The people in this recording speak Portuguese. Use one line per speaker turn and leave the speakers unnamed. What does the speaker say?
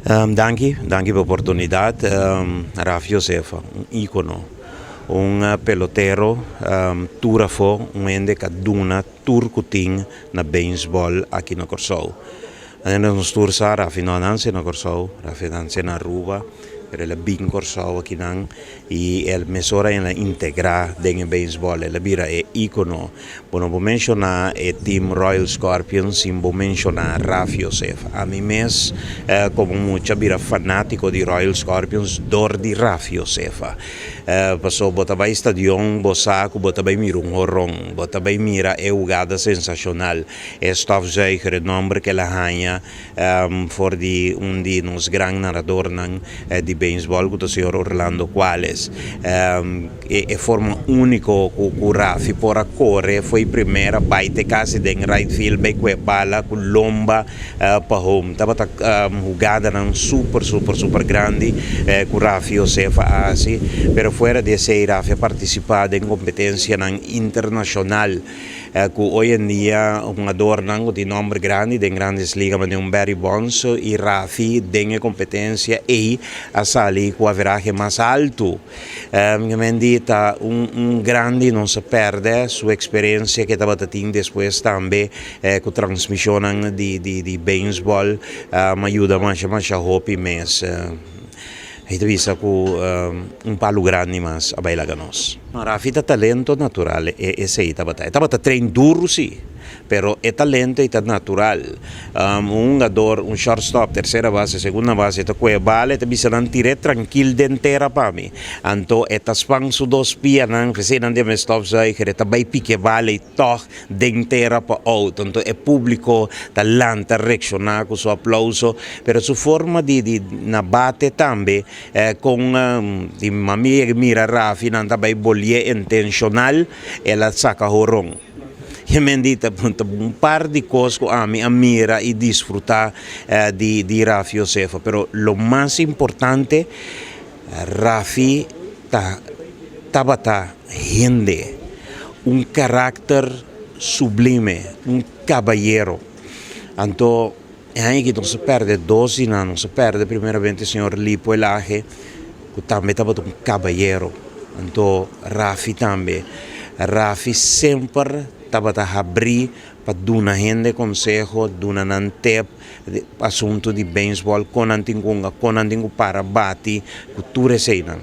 Danke per l'opportunità. Rafi Josefa, un icono, un pelotero, turafo, un ende kaduna turkuting na baseball aqui na Corsou. Nós tursa Rafi não dança na Corsou, Rafi dança na Aruba, ele bem Corsou aqui nan e ele mesora ela integrar dentro baseball, ele vira é icono. Quando vou mencionar o team Royal Scorpions, vou mencionar Rafi Josefa. A mim mesmo, como muita vira fanático de Royal Scorpions, dor de Rafi Josefa. Passou bota vai stadion, bosaco, bota vai mira um horror, bota vai mira é jogada sensacional. É stofzuiger, o nome que ela ganha, for de de nos grandes narradores de baseball, que o senhor Orlando Quales. É forma única o Rafi por correr, foi a primeira baita quase de right field, bem com a bala, com lomba para home. Estava jogada super grande, com o Rafi Josefa assim, pero fora desse Rafi participado em competência internacional, que hoje em dia um adorno de nome grande, de grandes ligas, mas um Barry Bonds e Rafi tem competência e a sali com a veragem mais alto. Dita grande não se perde sua experiência que estava tendo depois também com a transmissão de baseball, me ajuda mais a hope mais. Ito visa ko palo grande mas abay laganos. Rafi ta talento natural ese itabata. Itabata train duro si, pero é talento é natural. Jogador, shortstop, terceira base, segunda base, ita kuya bala, ita bisa nang tire tranquil dentera pa mi. Anto ita spang su dos pia nang kasi nang di me stop sa ikere, tabay pike bala toch dentera pa out. Anto è pubblico talanta reacciona con suo applauso, pero su forma di nabate tambe con di mamma mira Rafi nang tabay bolye intentional e la saca horong. E mi dita par di cose che ami ammira e disfruta di Rafi Josefa, però lo más importante Rafi tabata gente, un carácter sublime, un caballero. Anto anche non si perde dosi, non si perde primeramente il signor Lipo Elaje, che también tabata un caballero. Anto Rafi también, Rafi sempre tabata abrir para dar gente consejo, dar nantep assunto de baseball, com antingunga para bati, cultura sei não.